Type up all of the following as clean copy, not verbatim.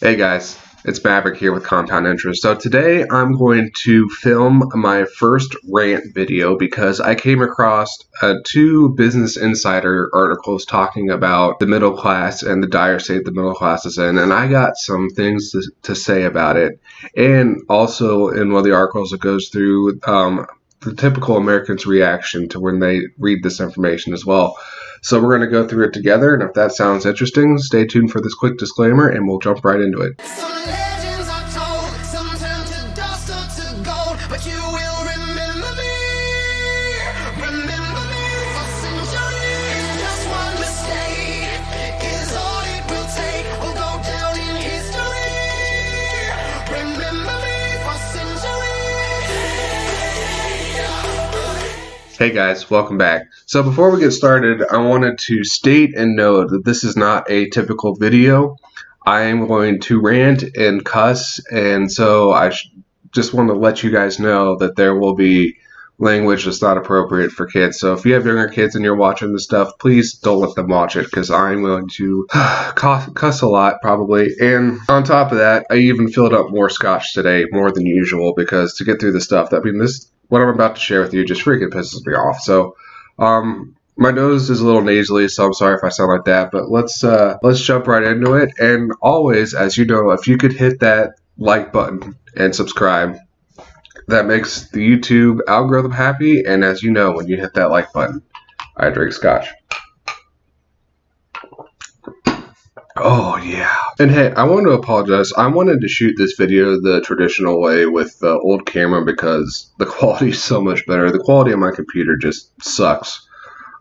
Hey guys, it's Maverick here with Compound Interest. So today I'm going to film my first rant video because I came across two Business Insider articles talking about the middle class and the dire state the middle class is in, and I got some things to say about it. And also in one of the articles it goes through the typical American's reaction to when they read this information as well. So we're going to go through it together, and if that sounds interesting, stay tuned for this quick disclaimer, and we'll jump right into it. Some legends are told, some turn to dust or to gold, but you will remember me for centuries. Just one mistake is all it will take. We'll go down in history. Remember me for centuries. Hey guys, welcome back. So before we get started, I wanted to state and note that this is not a typical video. I am going to rant and cuss, and so I just want to let you guys know that there will be language that's not appropriate for kids. So if you have younger kids and you're watching this stuff, please don't let them watch it, because I'm going to cuss a lot probably. And on top of that, I even filled up more scotch today, more than usual, because to get through the stuff, what I'm about to share with you just freaking pisses me off. So my nose is a little nasally, so I'm sorry if I sound like that, but let's jump right into it. And always, as you know, if you could hit that like button and subscribe, that makes the YouTube algorithm happy. And as you know, when you hit that like button, I drink scotch. Oh yeah. And hey, I want to apologize. I wanted to shoot this video the traditional way with the old camera because the quality is so much better. The quality of my computer just sucks.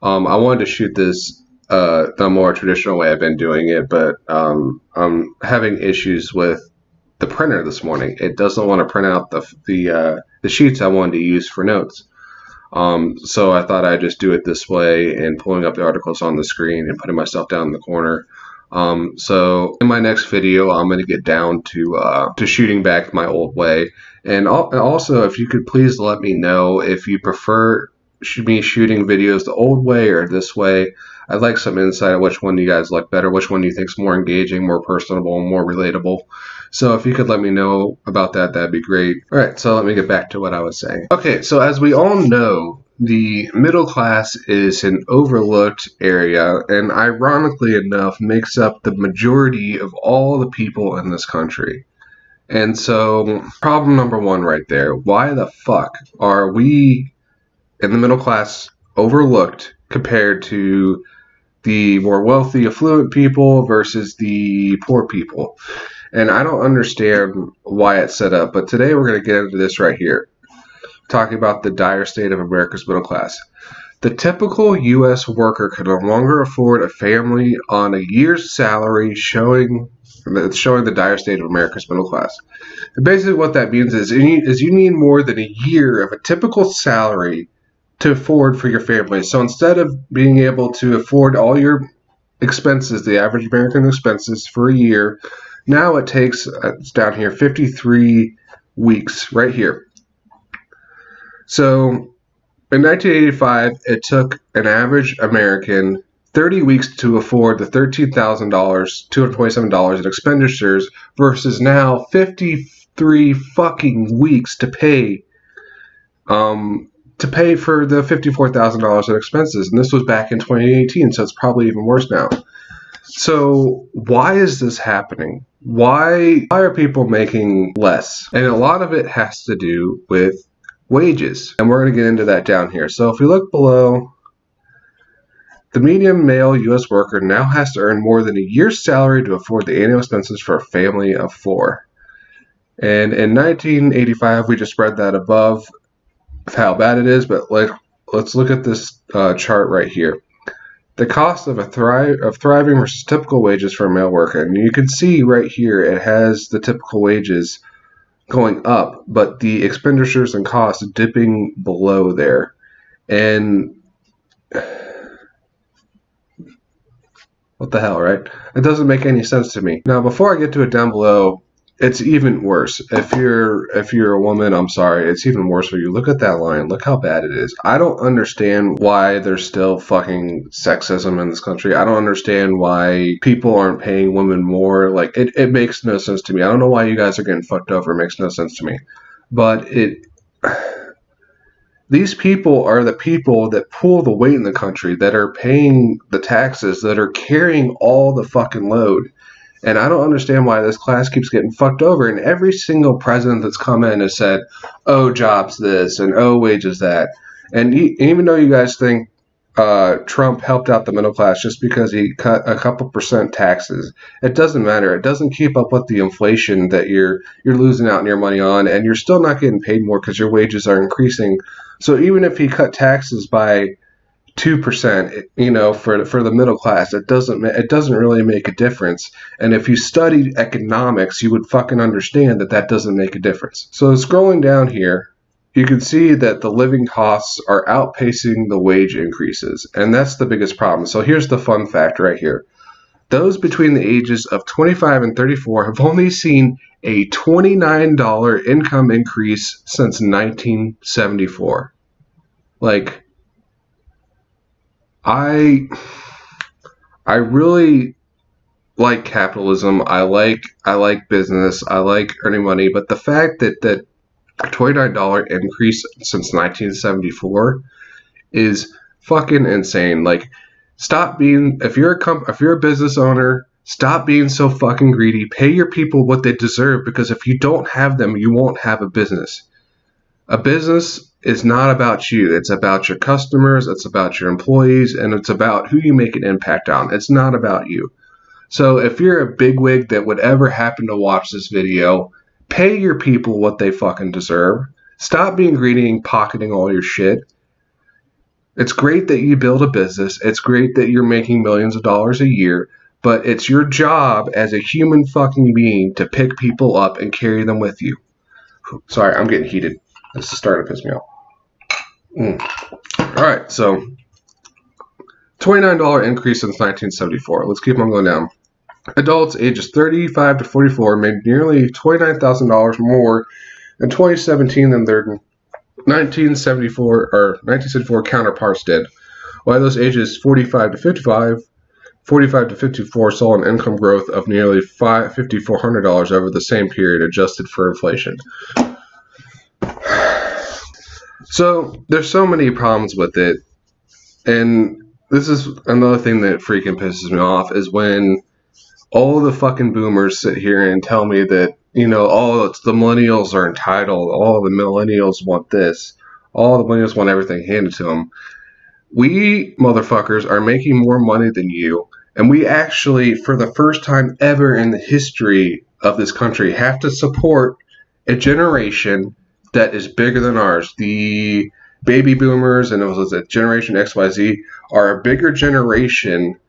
I wanted to shoot this the more traditional way I've been doing it, but I'm having issues with the printer this morning. It doesn't want to print out the sheets I wanted to use for notes. So I thought I'd just do it this way and pulling up the articles on the screen and putting myself down in the corner. So in my next video, I'm going to get down to shooting back my old way. And also, if you could please let me know if you prefer me shooting videos the old way or this way. I'd like some insight on which one you guys like better, which one you think is more engaging, more personable, and more relatable. So if you could let me know about that, that'd be great. All right, so let me get back to what I was saying. Okay, so as we all know, the middle class is an overlooked area and ironically enough makes up the majority of all the people in this country. And so problem number one right there, why the fuck are we in the middle class overlooked compared to the more wealthy, affluent people versus the poor people? And I don't understand why it's set up, but today we're going to get into this right here, talking about the dire state of America's middle class. The typical U.S. worker can no longer afford a family on a year's salary, showing the dire state of America's middle class. And basically what that means is you need more than a year of a typical salary to afford for your family. So instead of being able to afford all your expenses, the average American expenses for a year, now it takes, it's down here, 53 weeks right here. So in 1985, it took an average American 30 weeks to afford the $13,000, $227 in expenditures versus now 53 fucking weeks to pay for the $54,000 in expenses. And this was back in 2018, so it's probably even worse now. So why is this happening? Why are people making less? And a lot of it has to do with wages. And we're going to get into that down here. So if we look below, the median male U.S. worker now has to earn more than a year's salary to afford the annual expenses for a family of four. And in 1985, we just spread that above how bad it is, but let's look at this chart right here. The cost of thriving versus typical wages for a male worker. And you can see right here it has the typical wages going up, but the expenditures and costs dipping below there. And what the hell, right? It doesn't make any sense to me. Now, before I get to it down below, it's even worse. If you're a woman, I'm sorry, it's even worse for you. Look at that line. Look how bad it is. I don't understand why there's still fucking sexism in this country. I don't understand why people aren't paying women more. Like, it makes no sense to me. I don't know why you guys are getting fucked over. It makes no sense to me. But these people are the people that pull the weight in the country, that are paying the taxes, that are carrying all the fucking load. And I don't understand why this class keeps getting fucked over. And every single president that's come in has said, oh, jobs this, and oh, wages that. And even though you guys think Trump helped out the middle class just because he cut a couple percent taxes, it doesn't matter. It doesn't keep up with the inflation that you're losing out on your money on, and you're still not getting paid more because your wages are increasing. So even if he cut taxes by 2%, for the middle class, it doesn't really make a difference. And if you studied economics, you would fucking understand that doesn't make a difference. So scrolling down here, you can see that the living costs are outpacing the wage increases, and that's the biggest problem. So here's the fun fact right here. Those between the ages of 25 and 34 have only seen a $29 income increase since 1974. Like, I really like capitalism. I like business. I like earning money. But the fact that a $29 increase since 1974 is fucking insane. Like, stop being, if you're a business owner, stop being so fucking greedy. Pay your people what they deserve, because if you don't have them, you won't have a business. A business is not about you. It's about your customers, it's about your employees, and it's about who you make an impact on. It's not about you. So if you're a bigwig that would ever happen to watch this video, pay your people what they fucking deserve. Stop being greedy and pocketing all your shit. It's great that you build a business. It's great that you're making millions of dollars a year, but it's your job as a human fucking being to pick people up and carry them with you. Sorry, I'm getting heated. This is starting to piss me off. All right, so $29 increase since 1974. Let's keep on going down. Adults ages 35 to 44 made nearly $29,000 more in 2017 than their 1974 counterparts did. While those ages 45 to 54 saw an income growth of nearly $5,400 over the same period, adjusted for inflation. So there's so many problems with it, and this is another thing that freaking pisses me off, is when all the fucking boomers sit here and tell me that, it's the millennials are entitled, all the millennials want this, all the millennials want everything handed to them. We motherfuckers are making more money than you, and we actually, for the first time ever in the history of this country, have to support a generation that is bigger than ours. The baby boomers, and it was a Generation XYZ, are a bigger generation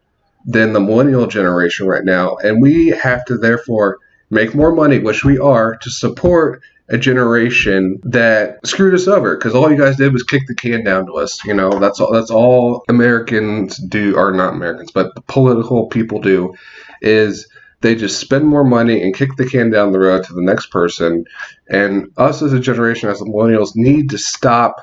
than the millennial generation right now, and we have to therefore make more money, which we are, to support a generation that screwed us over, because all you guys did was kick the can down to us. That's all Americans do, or not Americans, but the political people do, is they just spend more money and kick the can down the road to the next person. And us as a generation, as the millennials, need to stop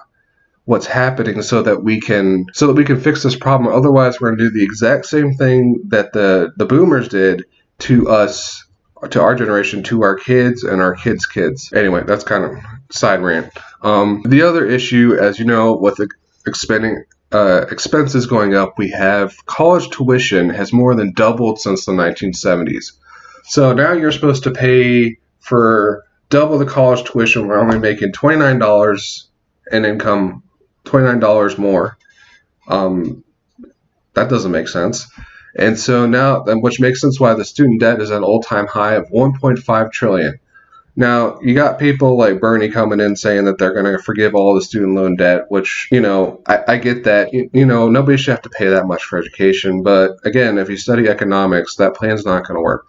what's happening so that we can fix this problem. Otherwise, we're going to do the exact same thing that the boomers did to us, to our generation, to our kids and our kids' kids. Anyway, that's kind of side rant. The other issue, as you know, with expenses going up, we have college tuition has more than doubled since the 1970s. So now you're supposed to pay for double the college tuition. We're only making $29 in income, $29 more. That doesn't make sense. And so now, which makes sense why the student debt is at an all-time high of $1.5 trillion. Now, you got people like Bernie coming in saying that they're going to forgive all the student loan debt, which, I get that. Nobody should have to pay that much for education. But again, if you study economics, that plan's not going to work.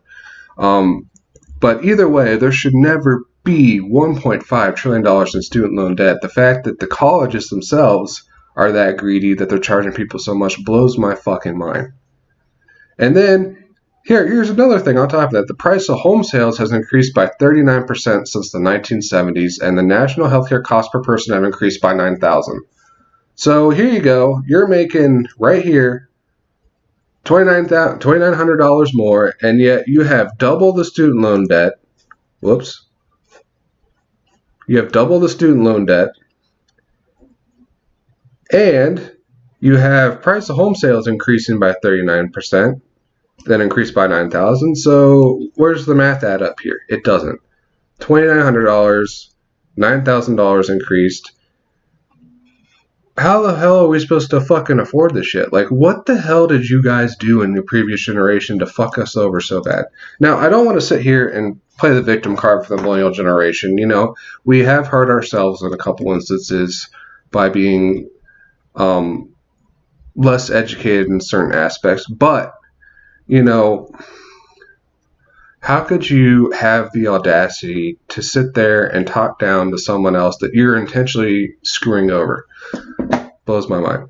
But either way, there should never be $1.5 trillion in student loan debt. The fact that the colleges themselves are that greedy that they're charging people so much blows my fucking mind. And then Here's another thing on top of that. The price of home sales has increased by 39% since the 1970s, and the national healthcare costs per person have increased by 9,000. So here you go. You're making right here $2,900 more, and yet you have double the student loan debt. Whoops. You have double the student loan debt, and you have price of home sales increasing by 39%, then increased by 9,000. So where's the math add up here? It doesn't. $2,900, $9,000 increased. How the hell are we supposed to fucking afford this shit? Like, what the hell did you guys do in the previous generation to fuck us over so bad? Now, I don't want to sit here and play the victim card for the millennial generation. You know, we have hurt ourselves in a couple instances by being less educated in certain aspects. But, you know, how could you have the audacity to sit there and talk down to someone else that you're intentionally screwing over? Blows my mind.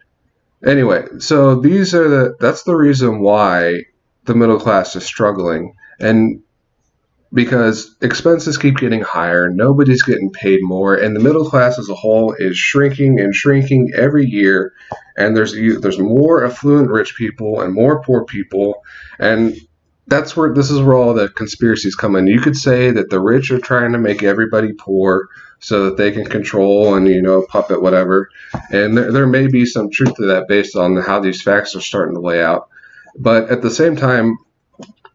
Anyway, so that's the reason why the middle class is struggling, and because expenses keep getting higher, nobody's getting paid more, and the middle class as a whole is shrinking and shrinking every year, and there's more affluent rich people and more poor people, and this is where all the conspiracies come in. You could say that the rich are trying to make everybody poor so that they can control and, you know, puppet whatever. And there may be some truth to that based on how these facts are starting to lay out. But at the same time,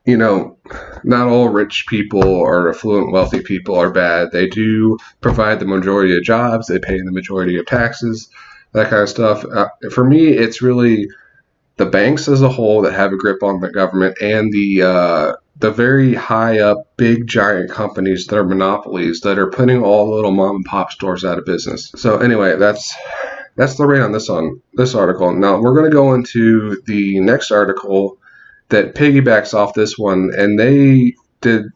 you know, not all rich people or affluent wealthy people are bad. They do provide the majority of jobs. They pay the majority of taxes, that kind of stuff. For me, it's really the banks as a whole that have a grip on the government, and the very high up, big giant companies that are monopolies that are putting all the little mom and pop stores out of business. So anyway, that's the rate on this article. Now we're going to go into the next article that piggybacks off this one, and they did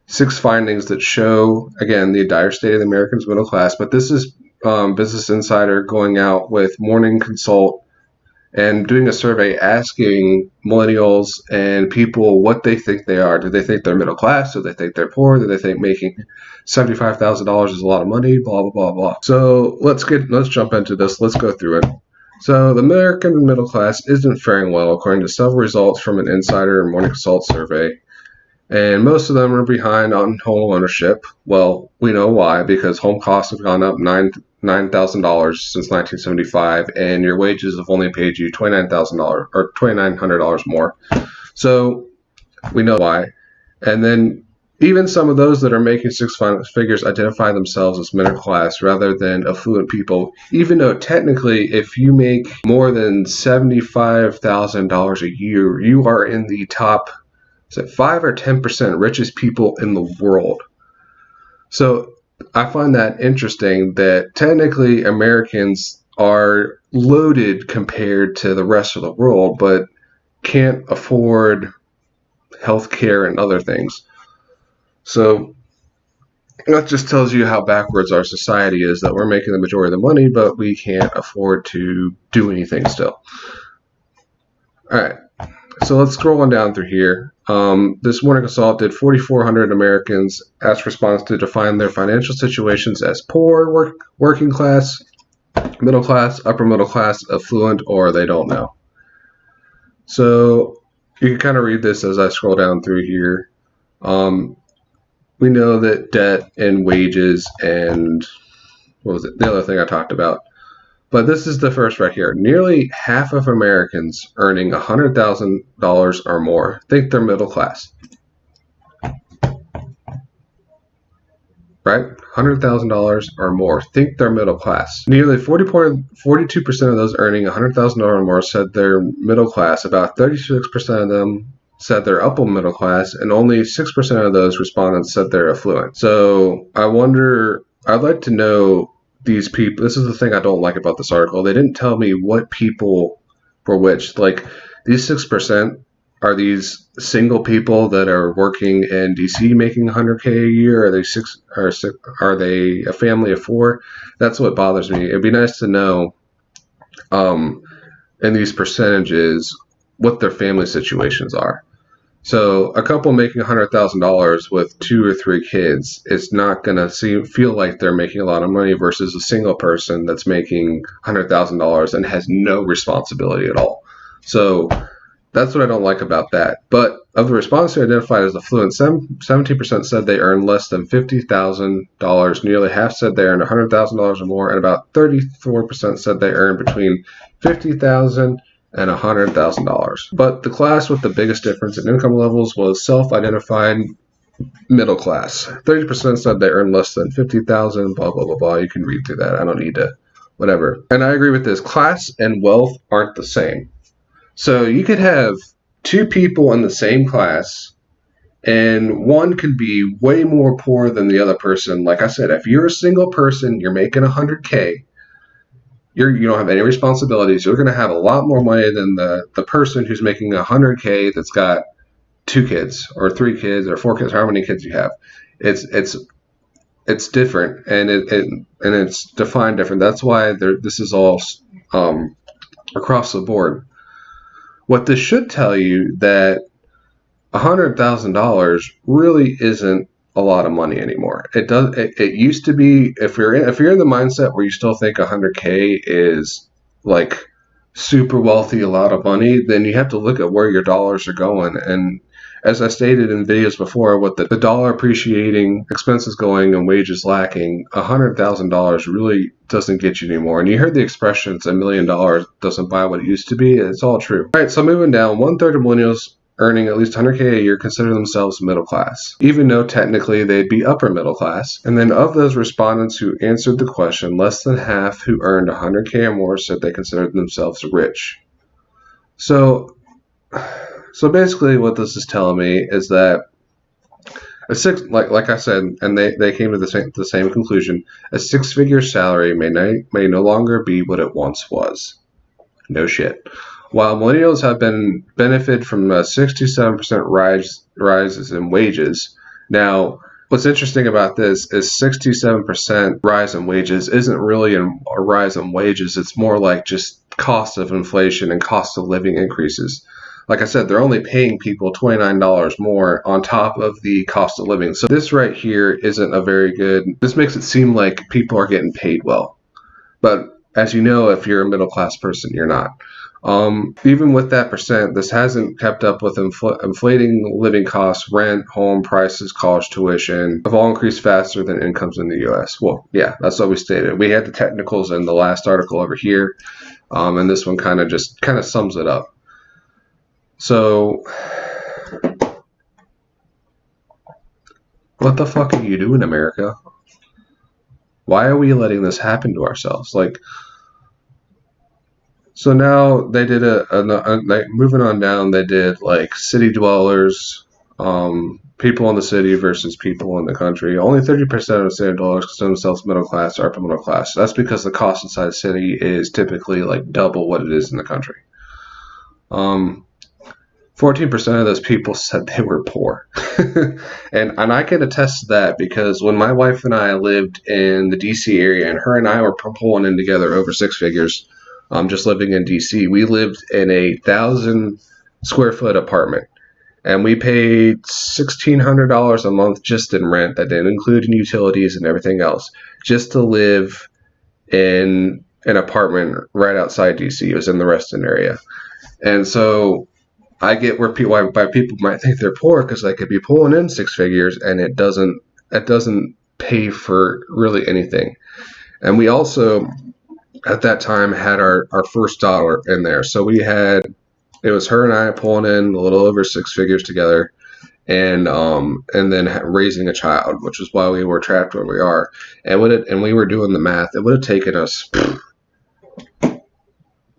6 findings that show, again, the dire state of the Americans' middle class. But this is Business Insider going out with Morning Consult and doing a survey asking millennials and people what they think they are. Do they think they're middle class? Do they think they're poor? Do they think making $75,000 is a lot of money? Blah, blah, blah, blah. So let's jump into this. Let's go through it. So the American middle class isn't faring well, according to several results from an Insider and Morning Consult survey. And most of them are behind on home ownership. Well, we know why, because home costs have gone up $9,000 since 1975, and your wages have only paid you $29,000 or $2,900 more. So we know why. And then even some of those that are making 6 figures identify themselves as middle class rather than affluent people, even though technically if you make more than $75,000 a year, you are in the top 5 or 10% richest people in the world. So I find that interesting that technically Americans are loaded compared to the rest of the world, but can't afford healthcare and other things. So that just tells you how backwards our society is, that we're making the majority of the money, but we can't afford to do anything still. All right. So let's scroll on down through here. This Morning Consult did 4,400 Americans asked respondents to define their financial situations as poor, working class, middle class, upper middle class, affluent, or they don't know. So you can kind of read this as I scroll down through here. We know that debt and wages and what was it? The other thing I talked about. But this is the first right here. Nearly half of Americans earning $100,000 or more think they're middle class. Right? $100,000 or more think they're middle class. Nearly 42% of those earning $100,000 or more said they're middle class. About 36% of them said they're upper middle class, and only 6% of those respondents said they're affluent. So I wonder, I'd like to know these people. This is the thing I don't like about this article. They didn't tell me what people were which. Like, these 6%, are these single people that are working in DC making $100K a year? Are they a family of 4? That's what bothers me. It'd be nice to know in these percentages what their family situations are. So a couple making $100,000 with 2 or 3 kids, it's not going to feel like they're making a lot of money versus a single person that's making $100,000 and has no responsibility at all. So that's what I don't like about that. But of the respondents who identified as affluent, 17% said they earned less than $50,000. Nearly half said they earned $100,000 or more, and about 34% said they earned between $50,000 and $100,000. But the class with the biggest difference in income levels was self-identified middle class. 30% said they earned less than $50,000. Blah blah blah blah. You can read through that. I don't need to. Whatever. And I agree with this. Class and wealth aren't the same. So you could have two people in the same class, and one could be way more poor than the other person. Like I said, if you're a single person, you're making $100K. You don't have any responsibilities. You're going to have a lot more money than the person who's making $100K that's got 2 kids or 3 kids or 4 kids, however many kids you have. It's different, and it's defined different. That's why this is all across the board. What this should tell you that $100,000 really isn't a lot of money anymore. It used to be, if you're in the mindset where you still think 100K is like super wealthy, a lot of money, then you have to look at where your dollars are going. And as I stated in videos before, with the dollar appreciating, expenses going, and wages lacking, $100,000 really doesn't get you anymore. And you heard the expression, it's $1 million doesn't buy what it used to be. It's all true. All right, so moving down, 1/3 of millennials earning at least 100K a year consider themselves middle class, even though technically they'd be upper middle class. And then of those respondents who answered the question, less than half who earned 100K or more said they considered themselves rich. So basically what this is telling me is that like I said, and they came to the same conclusion, a 6-figure salary may no longer be what it once was. No shit. While millennials have benefited from a 67% rises in wages. Now, what's interesting about this is 67% rise in wages isn't really a rise in wages. It's more like just cost of inflation and cost of living increases. Like I said, they're only paying people $29 more on top of the cost of living. So this right here isn't a very good, this makes it seem like people are getting paid well. But as you know, if you're a middle class person, you're not. Even with that percent, this hasn't kept up with inflating living costs. Rent, home prices, college tuition have all increased faster than incomes in the U.S. Well, yeah, that's what we stated. We had the technicals in the last article over here, and this one kind of sums it up. So, what the fuck are you doing, America? Why are we letting this happen to ourselves? So now they did moving on down, they did like city dwellers, people in the city versus people in the country. Only 30% of city dwellers consider themselves middle class or upper middle class. That's because the cost inside the city is typically like double what it is in the country. 14% of those people said they were poor. and I can attest to that because when my wife and I lived in the DC area, and her and I were pulling in together over 6 figures, just living in DC, we lived in a 1,000 square foot apartment, and we paid $1,600 a month just in rent. That didn't include utilities and everything else, just to live in an apartment right outside DC. It was in the Reston area. And so I get why people might think they're poor, because they could be pulling in 6 figures and it doesn't pay for really anything. And we also at that time had our first daughter in there. So it was her and I pulling in a little over 6 figures together, and then raising a child, which is why we were trapped where we are. And we were doing the math, it would have taken us, I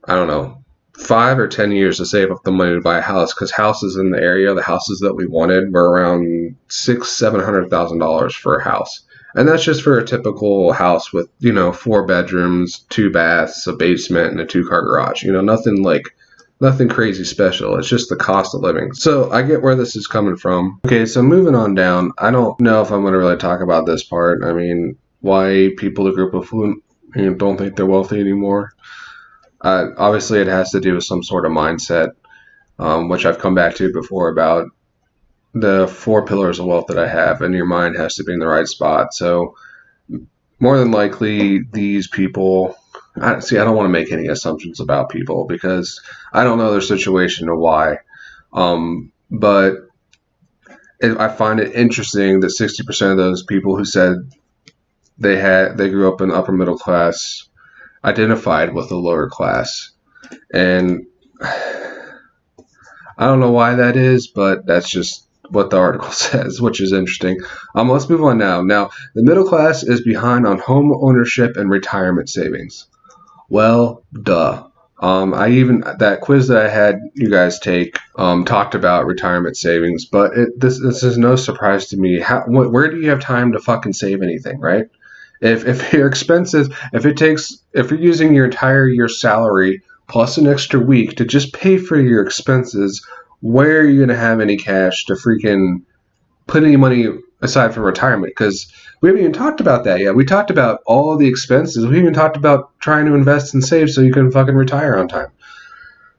don't know, 5 or 10 years to save up the money to buy a house, because houses in the area, the houses that we wanted, were around $600,000-$700,000 for a house. And that's just for a typical house with, 4 bedrooms, 2 baths, a basement, and a 2-car garage. Nothing crazy special. It's just the cost of living. So I get where this is coming from. Okay, so moving on down, I don't know if I'm going to really talk about this part. I mean, why people the group of affluent don't think they're wealthy anymore. Obviously, it has to do with some sort of mindset, which I've come back to before about the 4 pillars of wealth that I have, and your mind has to be in the right spot. So more than likely, these people. I don't want to make any assumptions about people because I don't know their situation or why. But I find it interesting that 60% of those people who said they grew up in the upper middle class identified with the lower class, and I don't know why that is, but that's just what the article says, which is interesting. Let's move on now. Now, the middle class is behind on home ownership and retirement savings. Well, duh. That quiz that I had you guys take talked about retirement savings, but this is no surprise to me. Where do you have time to fucking save anything, right? If your expenses, if you're using your entire year's salary plus an extra week to just pay for your expenses, where are you going to have any cash to freaking put any money aside from retirement? Because we haven't even talked about that yet. We talked about all the expenses. We even talked about trying to invest and save so you can fucking retire on time.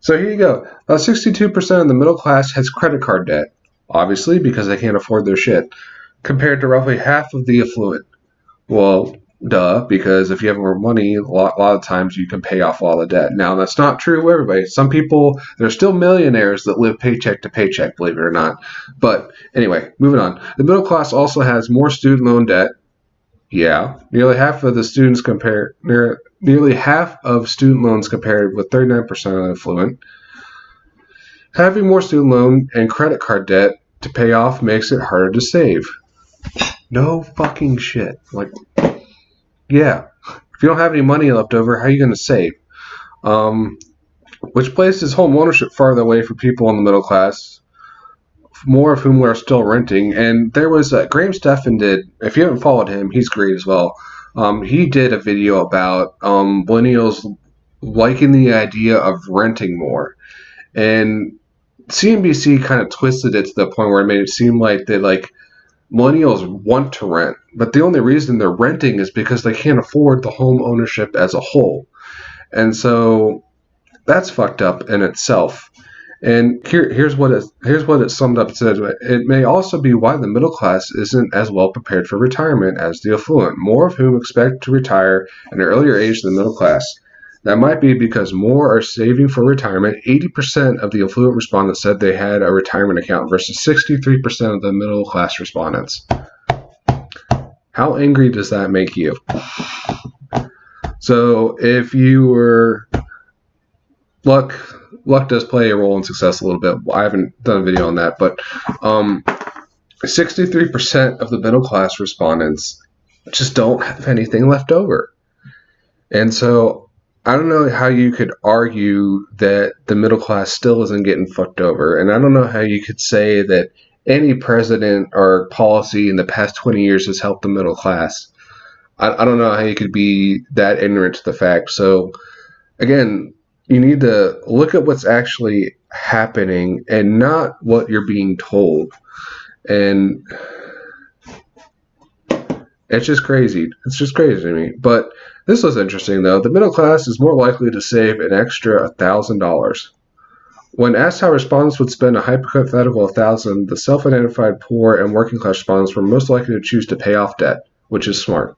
So here you go. About 62% of the middle class has credit card debt, obviously because they can't afford their shit, compared to roughly half of the affluent. Well, duh, because if you have more money, a lot of times you can pay off all the debt. Now, that's not true for everybody. Some people, there's still millionaires that live paycheck to paycheck, believe it or not. But anyway, moving on. The middle class also has more student loan debt. Yeah, nearly half of student loans compared with 39% of the affluent. Having more student loan and credit card debt to pay off makes it harder to save. No fucking shit. Yeah. If you don't have any money left over, how are you going to save? Which places home ownership farther away from people in the middle class, more of whom are still renting. And there was Graham Stephan did, if you haven't followed him, he's great as well. He did a video about millennials liking the idea of renting more. And CNBC kind of twisted it to the point where it made it seem like millennials want to rent, but the only reason they're renting is because they can't afford the home ownership as a whole. And so that's fucked up in itself. And here's what it summed up. It said, it may also be why the middle class isn't as well prepared for retirement as the affluent, more of whom expect to retire at an earlier age than the middle class. That might be because more are saving for retirement. 80% of the affluent respondents said they had a retirement account versus 63% of the middle class respondents. How angry does that make you? So if you were... Luck does play a role in success a little bit. I haven't done a video on that, but 63% of the middle class respondents just don't have anything left over. And so I don't know how you could argue that the middle class still isn't getting fucked over. And I don't know how you could say that any president or policy in the past 20 years has helped the middle class. I don't know how you could be that ignorant to the fact. So, again, you need to look at what's actually happening and not what you're being told. And it's just crazy. It's just crazy to me. But this was interesting, though. The middle class is more likely to save an extra $1,000. When asked how respondents would spend a hypothetical $1,000, the self-identified poor and working class respondents were most likely to choose to pay off debt, which is smart.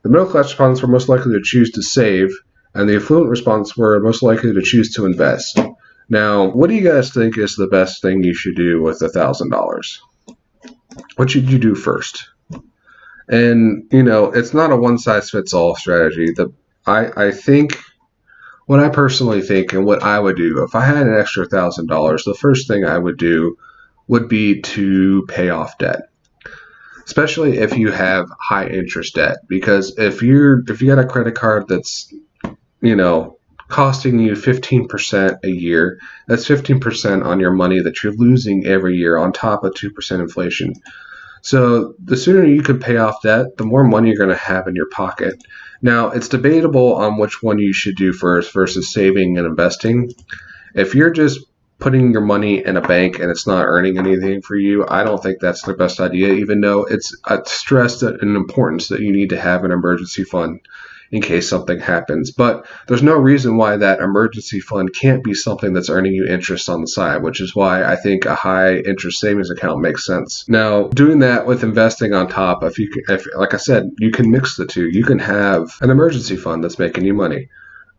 The middle class respondents were most likely to choose to save, and the affluent respondents were most likely to choose to invest. Now, what do you guys think is the best thing you should do with $1,000? What should you do first? And, it's not a one-size-fits-all strategy. I think, what I personally think and what I would do, if I had an extra $1,000, the first thing I would do would be to pay off debt. Especially if you have high interest debt. Because if you got a credit card that's, costing you 15% a year, that's 15% on your money that you're losing every year on top of 2% inflation. So the sooner you can pay off debt, the more money you're going to have in your pocket. Now, it's debatable on which one you should do first versus saving and investing. If you're just putting your money in a bank and it's not earning anything for you, I don't think that's the best idea, even though it's stressed and importance that you need to have an emergency fund. in case something happens. But there's no reason why that emergency fund can't be something that's earning you interest on the side, which is why I think a high interest savings account makes sense. Now, doing that with investing on top, if like I said, you can mix the two. You can have an emergency fund that's making you money,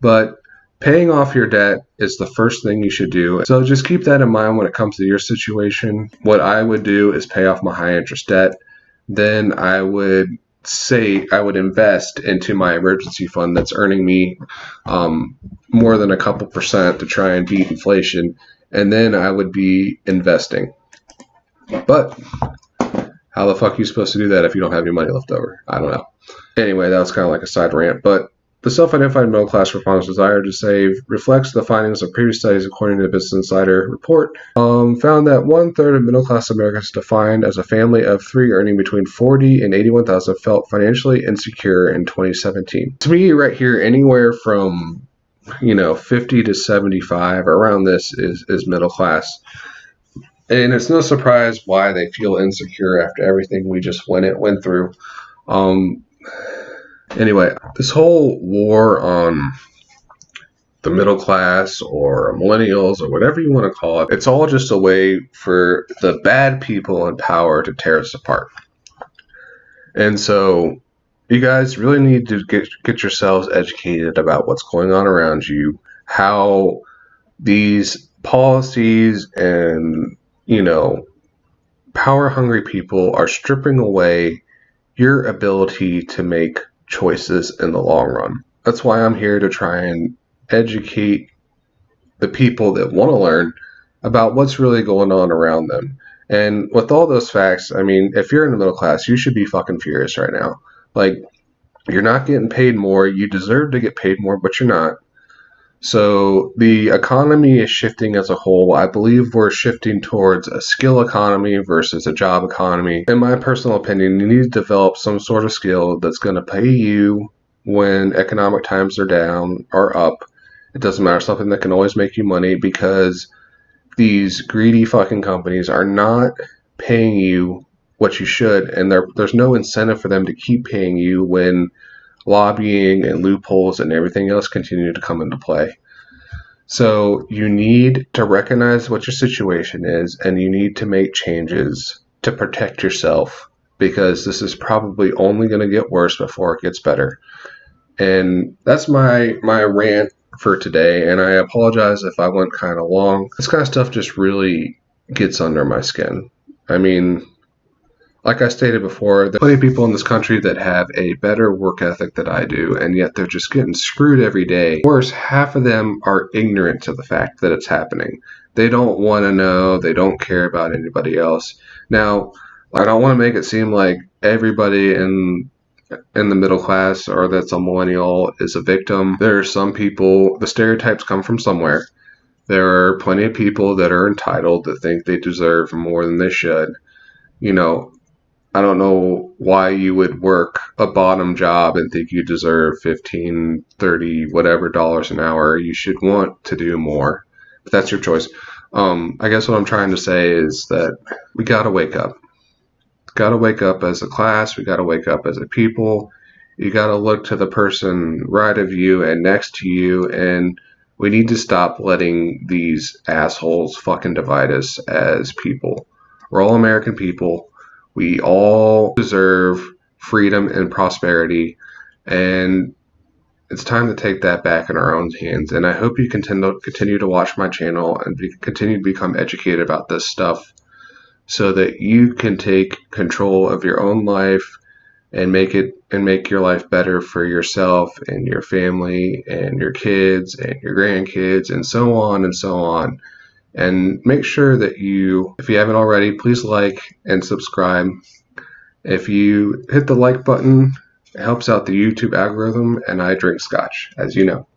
but paying off your debt is the first thing you should do. So just keep that in mind when it comes to your situation. What I would do is pay off my high interest debt. Then I would invest into my emergency fund that's earning me more than a couple percent to try and beat inflation. And then I would be investing. But how the fuck are you supposed to do that if you don't have any money left over? I don't know. Anyway, that was kind of like a side rant, but the self-identified middle class respondent's desire to save reflects the findings of previous studies according to the Business Insider report. Found that 1/3 of middle-class Americans defined as a family of 3 earning between $40,000 and $81,000 felt financially insecure in 2017. To me, right here, anywhere from 50 to 75, around this is middle class. And it's no surprise why they feel insecure after everything we just went through. Anyway, this whole war on the middle class or millennials or whatever you want to call it, it's all just a way for the bad people in power to tear us apart. And so you guys really need to get yourselves educated about what's going on around you, how these policies and, power-hungry people are stripping away your ability to make choices in the long run. That's why I'm here to try and educate the people that want to learn about what's really going on around them. And with all those facts, I mean, if you're in the middle class, you should be fucking furious right now. Like, you're not getting paid more. You deserve to get paid more, but you're not. So the economy is shifting as a whole. I believe we're shifting towards a skill economy versus a job economy. In my personal opinion, you need to develop some sort of skill that's going to pay you when economic times are down or up. It doesn't matter, something that can always make you money, because these greedy fucking companies are not paying you what you should, and there's no incentive for them to keep paying you when lobbying and loopholes and everything else continue to come into play. So you need to recognize what your situation is, and you need to make changes to protect yourself, because this is probably only going to get worse before it gets better. And that's my rant for today, and I apologize if I went kind of long. This kind of stuff just really gets under my skin. I mean, like I stated before, there are plenty of people in this country that have a better work ethic than I do, and yet they're just getting screwed every day. Worse, half of them are ignorant to the fact that it's happening. They don't want to know. They don't care about anybody else. Now, I don't want to make it seem like everybody in the middle class or that's a millennial is a victim. There are some people, the stereotypes come from somewhere. There are plenty of people that are entitled, that think they deserve more than they should. I don't know why you would work a bottom job and think you deserve $15, $30, whatever dollars an hour. You should want to do more, but that's your choice. I guess what I'm trying to say is that we got to wake up. Got to wake up as a class. We got to wake up as a people. You got to look to the person right of you and next to you, and we need to stop letting these assholes fucking divide us as people. We're all American people. We all deserve freedom and prosperity, and it's time to take that back in our own hands. And I hope you continue to watch my channel and continue to become educated about this stuff, so that you can take control of your own life and make your life better for yourself and your family and your kids and your grandkids and so on and so on. And make sure that if you haven't already, please like and subscribe. If you hit the like button, it helps out the YouTube algorithm, and I drink scotch, as you know.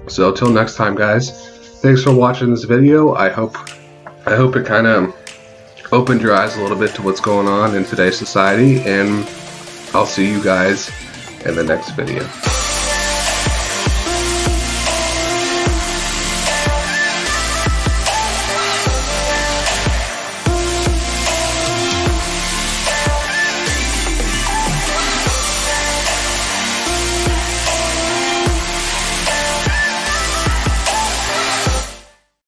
So till next time, guys, thanks for watching this video. I hope it kind of opened your eyes a little bit to what's going on in today's society, and I'll see you guys in the next video.